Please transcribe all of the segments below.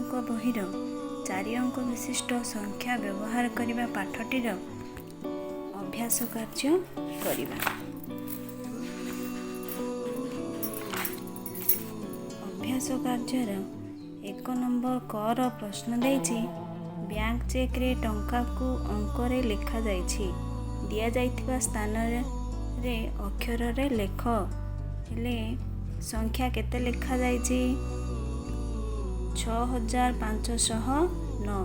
ଅଙ୍କ ବହିର 4 ଅଙ୍କ ବିଶିଷ୍ଟ ସଂଖ୍ୟା ବ୍ୟବହାର କରିବା ପାଠଟିର ଅଭ୍ୟାସ କାର୍ଯ୍ୟ କରିବା। ଅଭ୍ୟାସ କାର୍ଯ୍ୟର 1 ନମ୍ବର କର ପ୍ରଶ୍ନ ଦେଇଛି। ବ୍ୟାଙ୍କ ଚେକ୍ରେ ଟଙ୍କାକୁ ଅଙ୍କରେ ଲେଖାଯାଇଛି। ଦିଆଯାଇଥିବା ସ୍ଥାନରେ ଅକ୍ଷରରେ ଲେଖ। ହେଲେ ସଂଖ୍ୟା କେତେ ଲେଖାଯାଇଛି? 6509।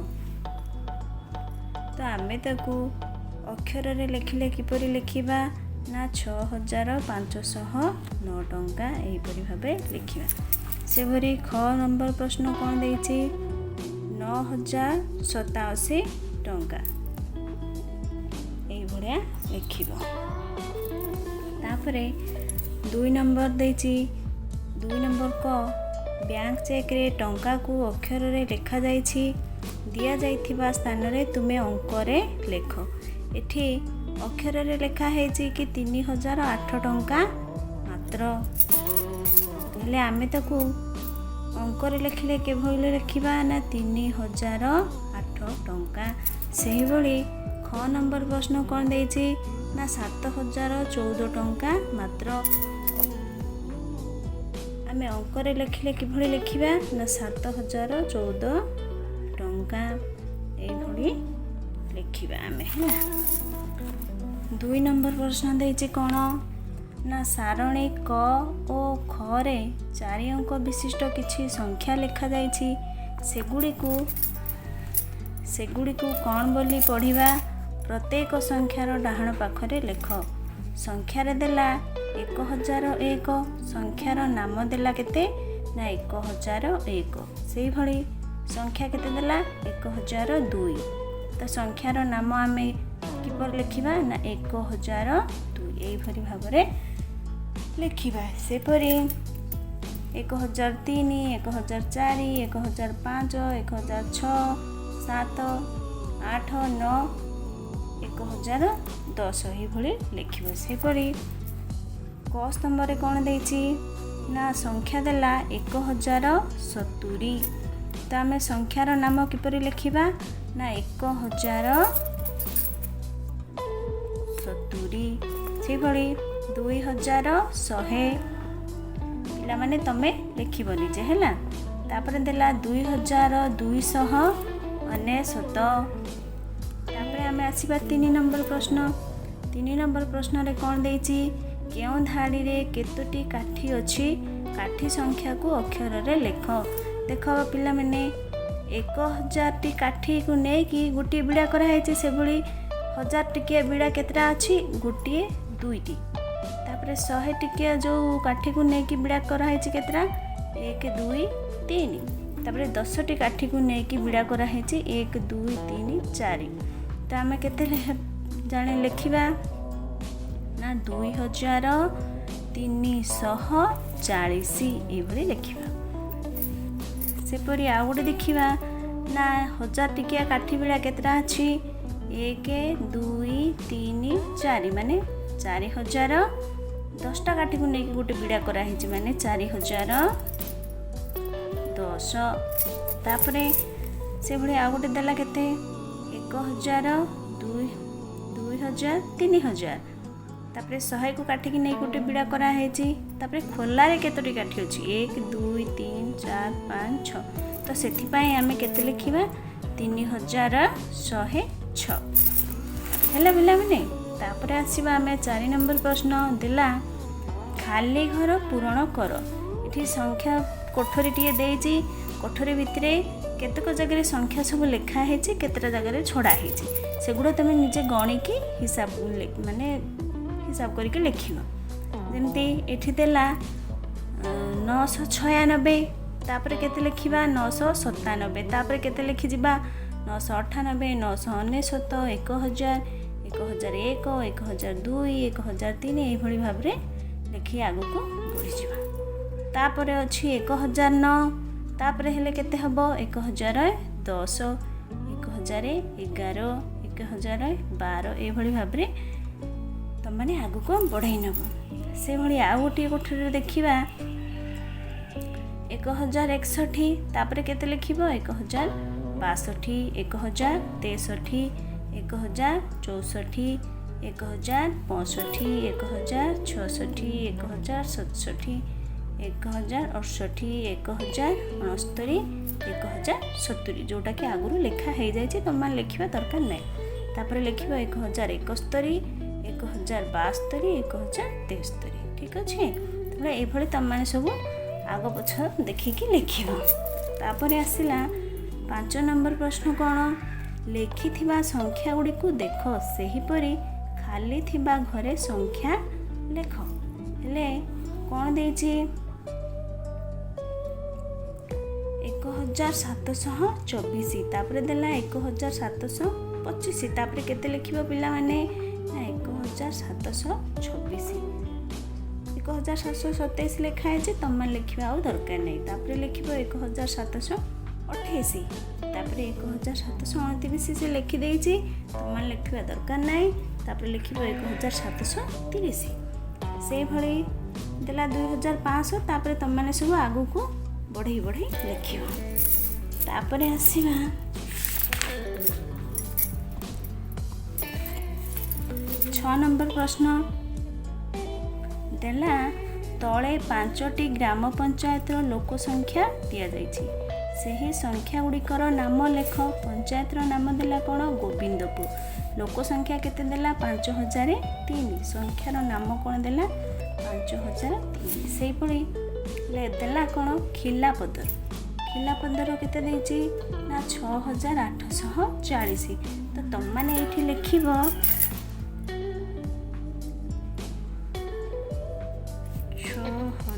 ତ ଆମେ ତାକୁ ଅକ୍ଷରରେ ଲେଖିଲେ କିପରି ଲେଖିବା ନା 6509 ଟଙ୍କା ଏହିପରି ଭାବେ ଲେଖିବା। ସେପରି ଖ ନମ୍ବର ପ୍ରଶ୍ନ କ'ଣ ଦେଇଛି? 9087 ଟଙ୍କା ଏଇଭଳିଆ ଲେଖିବ। ତାପରେ 2 ନମ୍ବର ଦେଇଛି। 2 ନମ୍ବର କ ବ୍ୟାଙ୍କ ଚେକ୍ରେ ଟଙ୍କାକୁ ଅକ୍ଷରରେ ଲେଖାଯାଇଛି। ଦିଆଯାଇଥିବା ସ୍ଥାନରେ ତୁମେ ଅଙ୍କରେ ଲେଖ। ଏଠି ଅକ୍ଷରରେ ଲେଖା ହେଇଛି କି 3008 ଟଙ୍କା ମାତ୍ର। ହେଲେ ଆମେ ତାକୁ ଅଙ୍କରେ ଲେଖିଲେ କିଭଳି ଲେଖିବା ନା 3008 ଟଙ୍କା। ସେହିଭଳି ଖ ନମ୍ବର ପ୍ରଶ୍ନ କ'ଣ ଦେଇଛି ନା 7014 ଟଙ୍କା ମାତ୍ର। ଆମେ ଅଙ୍କରେ ଲେଖିଲେ କିଭଳି ଲେଖିବା ନା 7014 ଟଙ୍କା ଏଇଭଳି ଲେଖିବା ଆମେ ହେଲା। 2 ନମ୍ବର ପ୍ରଶ୍ନ ଦେଇଛି କ'ଣ ନା ସାରଣୀ କ ଓ ଖରେ 4 ଅଙ୍କ ବିଶିଷ୍ଟ କିଛି ସଂଖ୍ୟା ଲେଖାଯାଇଛି। ସେଗୁଡ଼ିକୁ କ'ଣ ବୋଲି ପଢ଼ିବା? ପ୍ରତ୍ୟେକ ସଂଖ୍ୟାର ଡାହାଣ ପାଖରେ ଲେଖ। ସଂଖ୍ୟାରେ ଦେଲା 1001, ସଂଖ୍ୟାର ନାମ ଦେଲା କେତେ ନା 1001। ସେଇଭଳି ସଂଖ୍ୟା କେତେ ଦେଲା 1002। ତ ସଂଖ୍ୟାର ନାମ ଆମେ କିପରି ଲେଖିବା ନା 1002 ଏଇଭଳି ଭାବରେ ଲେଖିବା। ସେପରି 1003, 1004, 1005, 1006, 7, 8, 9, 1010 ଏହିଭଳି ଲେଖିବ। ସେପରି କ ସ୍ତମ୍ଭରେ କ'ଣ ଦେଇଛି ନା ସଂଖ୍ୟା ଦେଲା 1070। ତ ଆମେ ସଂଖ୍ୟାର ନାମ କିପରି ଲେଖିବା ନା 1070। ସେହିଭଳି 2100 ପିଲାମାନେ ତମେ ଲେଖିବ ନିଜେ ହେଲା। ତାପରେ ଦେଲା 2299। ତାପରେ ଆମେ ଆସିବା 3 ନମ୍ବର ପ୍ରଶ୍ନ। 3 ନମ୍ବର ପ୍ରଶ୍ନରେ କ'ଣ ଦେଇଛି? କେଉଁ ଧାଡ଼ିରେ କେତୋଟି କାଠି ଅଛି? କାଠି ସଂଖ୍ୟାକୁ ଅକ୍ଷରରେ ଲେଖ। ଦେଖ ପିଲାମାନେ 1000ଟି କାଠିକୁ ନେଇକି ଗୋଟିଏ ବିଡ଼ା କରାହେଇଛି। ସେଭଳି 1000 ଟିକିଆ ବିଡ଼ା କେତେଟା ଅଛି? ଗୋଟିଏ 2ଟି। ତାପରେ 100 ଟିକିଆ ଯେଉଁ କାଠିକୁ ନେଇକି ବିଡ଼ା କରାହେଇଛି କେତେଟା? 1 2 3। ତାପରେ 10ଟି କାଠିକୁ ନେଇକି ବିଡ଼ା କରାହେଇଛି 1 2 3 4। ତ ଆମେ କେତେ ଜାଣି ଲେଖିବା ନା 2340 ଏଇଭଳି ଲେଖିବା। ସେପରି ଆଉ ଗୋଟେ ଦେଖିବା ନା 1000 ଟିକିଆ କାଠି ବିଡ଼ା କେତେଟା ଅଛି? 1 2 3 4 ମାନେ 4000। 10ଟା କାଠିକୁ ନେଇକି ଗୋଟେ ବିଡ଼ା କରାହେଇଛି ମାନେ 4010। ତାପରେ ସେଭଳି ଆଉ ଗୋଟେ ଦେଲା କେତେ? 1000 2000 3000। ତାପରେ 100କୁ କାଠିକି ନେଇ ଗୋଟେ ବିଡ଼ା କରାହେଇଛି। ତାପରେ ଖୋଲାରେ କେତୋଟି କାଠି ଅଛି? 1 2 3 4 5 6। ତ ସେଥିପାଇଁ ଆମେ କେତେ ଲେଖିବା? 3106 ହେଲା ପିଲାମାନେ। ତାପରେ ଆସିବା ଆମେ 4 ନମ୍ବର ପ୍ରଶ୍ନ ଦେଲା ଖାଲି ଘର ପୂରଣ କର। ଏଠି ସଂଖ୍ୟା କୋଠରୀଟିଏ ଦେଇଛି। କୋଠରୀ ଭିତରେ କେତେକ ଜାଗାରେ ସଂଖ୍ୟା ସବୁ ଲେଖା ହେଇଛି, କେତେଟା ଜାଗାରେ ଛଡ଼ା ହେଇଛି। ସେଗୁଡ଼ା ତୁମେ ନିଜେ ଗଣିକି ହିସାବ କରିକି ଲେଖିବ। ଯେମିତି ଏଠି ଦେଲା 996। ତାପରେ କେତେ ଲେଖିବା? 997। ତାପରେ କେତେ ଲେଖିଯିବା? 998, 999, 1000, 1001, 1002, 1003 ଏଇଭଳି ଭାବରେ ଲେଖି ଆଗକୁ ବଢ଼ିଯିବା। ତାପରେ ଅଛି 1009। ତାପରେ ହେଲେ କେତେ ହେବ? 1010, 1011, 1012 ଏଇଭଳି ଭାବରେ ତୁମମାନେ ଆଗକୁ ବଢ଼ାଇ ନେବ। ସେଭଳି ଆଉ ଗୋଟିଏ କୋଠରୀରେ ଦେଖିବା 1061 तापर केते लिखिब 1062 1063 1064 1065 1066 1067 1068 1069 1070 जोटा कि आगुरी लिखा हो जाए तुम मैंने लिखा दरकार ना तापर लिख 1071 1072 1073 ठीक अच्छे ये तुम मैंने सब आग पछ देखिकी लिख तापर आसला 5 नंबर प्रश्न कौन लिखि संख्या गुड़ी को देख सेहीपरि खाली थिबा घरे संख्या लेख हेले कौन देछि 1724 तापर देला 1725 तापर केते लिखिबो पिला माने 1726 1727 लिखा है तुम लिखा आउ दरकार नहीं तापर लिख 1728 तापर 1729 से लिखिदे तुम लिखा दरकार नहीं तापर लिख 1730 से भली देला 2500 तापर तुम मैंने सब आगु को बढ़ई बढ़ई लिख तापर आसवा 6 नंबर प्रश्न देला तले 5टी ग्राम पंचायत लोक संख्या दि जाइछि सेही संख्या गुड़िकर नाम लेख पंचायत नाम देला कौन गोविंदपुर लोक संख्या केते देला 5003 संख्यार नाम कौन देला 5003 से पड़ी देला कौन खिलापदर केते देछि ना 6840 तो तुम माने एठी लिखिब 6840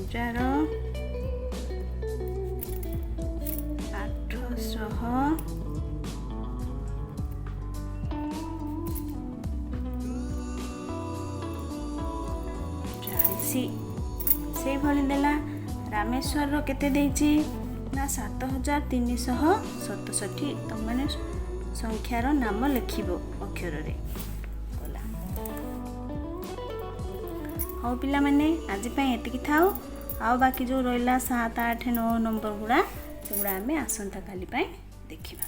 से भली देला रामेश्वर केते देछि ना 7367 तुम मैंने संख्यार नाम लिखिब अक्षर रे गला हाँ पिला माने आज एतिकी थाओ आउ बाकी जो रहा 7 8 9 नंबर गुड़ा से आम आसंता काली देखिबा।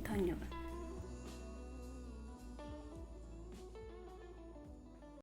धन्यवाद।